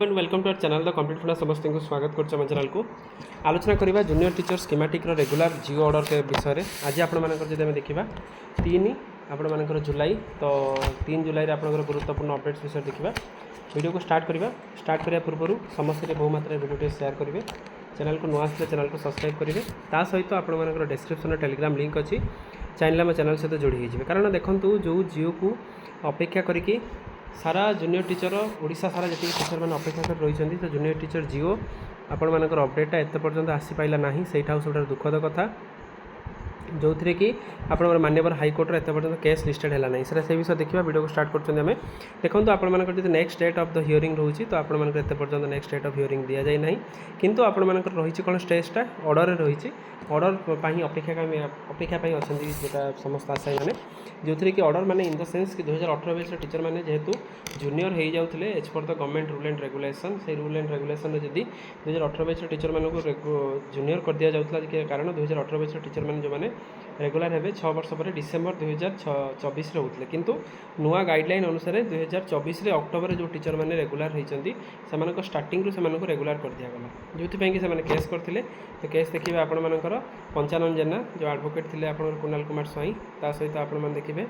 Welcome to our channel the complete finance समस्त को स्वागत कर चैनल को आलोचना करवा junior teacher schematic regular GO order के विषय में आज आप देखा 3 आपण जुलाई तो 3 जुलाई आप गुरुत्वपूर्ण अपडेट्स विषय देखा वीडियो को स्टार्ट करने पूर्व समस्त बहु मात्रा वीडियो शेयर करेंगे चैनल को नुआ आसले चैनल को सब्सक्राइब करेंगे ता सहित आपर डिस्क्रिप्शन टेलीग्राम लिंक अच्छी चाहिए आम चैनल सहित जोड़ी होइए कारण देखूँ जो जियो को अपेक्षा करी सारा जूनियर टीचर ओडिशा सारा जी टीचर मैंने अपेक्षा कर रही तो जूनियर टीचर जियो आपण मानकर अपडेटा एत पर्यंत आसी पाइला नहीं सेटा सब दुखद कथा जो थी कि आप मान्यवर हाईकोर्टर एत पर्यंत केस लिस्टेड है ना से विषय देखा वीडियो को स्टार्ट कर देखो आप next date of the hearing रोचे तो आप एत पर्यंत नेक्स्ट डेट ऑफ हियरिंग दि जाए ना किंतु आपण रही कौन स्टेजटा ऑर्डर रही ऑर्डर अपेक्षा अच्छा जोटा समस्त आशायी मैंने जो थी कि ऑर्डर माने इन द सेंस कि 2018 बैच टीचर मैंने जेहेतु जूनियर हो जाते as per the government rule and regulation से रूल एंड रेगुलेशन जदि 2018 बैच टीचर मानक जूनियर कर दि जाऊला कारण 2018 बैच टीचर मैंने जो मैंने रेगुलर हे 6 वर्ष पर डिसेम्बर 2024 होते किंतु नुआ गाइडलाइन अनुसार 2024 अक्टोबर जो टीचर मैंने रेगुलर होती स्टार्टिंग रू से रेगुलर कर दिगला जो कि केस करते तो केस देखिए आपर पंचानन जेना जो एडवोकेट थे आप कुणाल कुमार स्वाई ता सहित आपने देखिए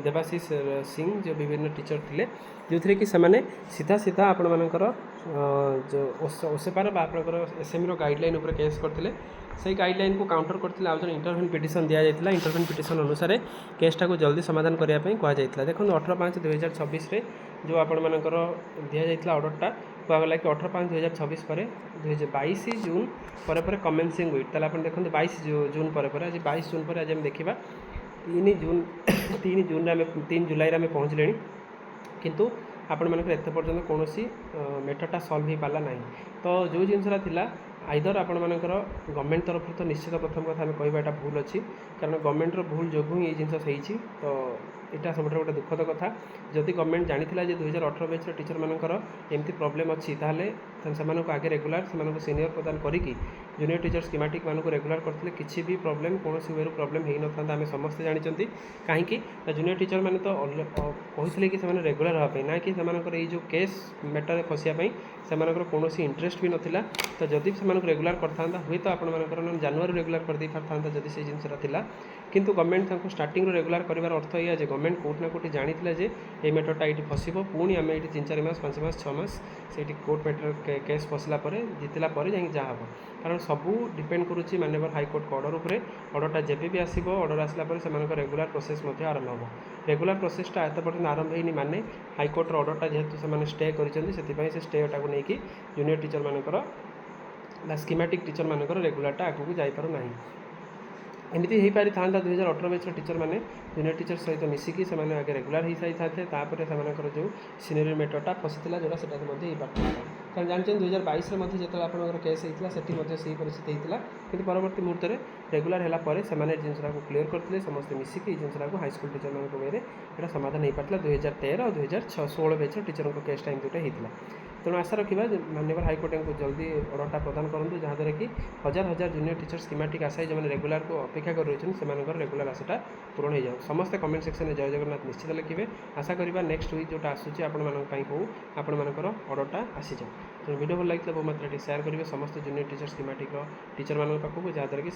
देवाशीष सिंह जो विभिन्न टीचर थे जो थी कि सीधा सीधा आपण मानकर जो ओसेपार एसएमई गाइडलाइन उपर केस करते से गाइडलाइन को काउंटर करते आज इंटरव्यू पिटिशन दि जाता इंटरव्यू पिटिशन अनुसार केसटा को जल्दी समाधान करने कहला देखो 18/5/2026 जो आपण मानकर दि जाता ऑर्डरटा कहला कि 18/5/2026 पर 22 जून पर कमेंसिंग विथ ताला अपन देखते 22 जून पर आज 22 जून पर आज हम देखा 3 जून 3 जुलाई आम पहुँचले किंतु आपण मानकर एत पर्यंत कौन मैटरटा सॉल्व हो पाला ना तो जो जिनसा थिला आइदर आपण मानकर गवर्नमेंट तरफ तो निश्चित प्रथम कथा आम कहवा भूल अच्छी कारण गवर्नमेंटर भूल जो ही जिनस तो यहाँ सब गोटे दुखद कथा जदि गवर्नमेंट जानी 2018 बैच टीचर मानकर एमती प्रोब्लेम अच्छी ताले से आगे रेगुलर से सीनियर प्रदान करी जूनियर टीचर स्कीमेटिक मानक रेगुलर करते किसी भी प्रोब्लेम कौन वे प्रोब्लेम हो ना आम समस्ते जानते कहीं जूनियर टीचर मैंने तो कहते कि रेगुलर हाँपाई ना कि जो केस मैटर फसापी से कौन इंटरेस्ट भी नाला तो जदि से रेगुलर करता हुए तो आप जनवरी रेगुलर कर दे पारता जदि से जिनसा किंतु गवर्नमेंट स्टार्टिंग रेगुलर कर अर्थ या गवर्नमेंट कौट ना कौटी जानी जे ये मैटरटा ये फसब पुणी आम ये 3-4 मास 5 मास 6 मास से कोर्ट मैटर केस फसला जितला जहाँ हम कारण सबू डिपेंड करुच्ची मान्यवर हाईकोर्ट ऑर्डर उपर ऑर्डरटा जब भी आसो ऑर्डर आसला से रेगुलर प्रोसेस आरंभ हो रेगुलर प्रोसेसटा एत पर्यटन आरंभ होनी माने हाईकोर्ट ऑर्डरटा जेहेतु से स्टे कर स्टेटा को लेकिन जूनियर टीचर मानकर स्कीमेटिक टीचर मानकर रेगुलरटा आगू जापार ना एमती हो पारि था 2018 बैच टीचर मैंने जूनियर टीचर सहित मिसिकी से आगे रेगुलर हो सारी था जो सीनियर मैटरटा फसी जोटा से पार्टा कारण जानते 2022 जो आप केस होता से परिस्थिति होता कि परवर्त मुहूर्त में रेगुलर है से जिनसा को क्लीयर करते समस्त मिसिकी जिनसा को हाईस्कल टीचर मान वे यहाँ समाधान हो पार्ला 2013 और 2016 बैच टीचर केसटा एमती होता तेणु आशा रखा मान्यवर हाईकोर्ट को जल्दी ऑर्डरटा प्रदान करूँ जहाँद्वारा कि हजार हजार जूनियर टीचर स्कीमेटिक आशायी जो रेगुलर को अपेक्षा कर रही से रेगुलर आशाटा पूरण हो जाए समस्त कमेंट सेक्शन में जय जगन्नाथ निश्चित लिखे आशा करवा नेक्स्ट वीक जोटा आसूँ आपण ऑर्डरटा आसी जाए तो वीडियो भल लगे बहुत मात्रा शेयर करेंगे समस्त जूनियर टीचर स्कीमेटिक टीचर मान पाखक जहाँद्वारा कि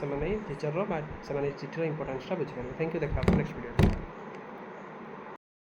टीचर चिठिर इंपोर्टान्सटा बुझीपारे थैंक यू देखा नेक्स्ट वीडियो।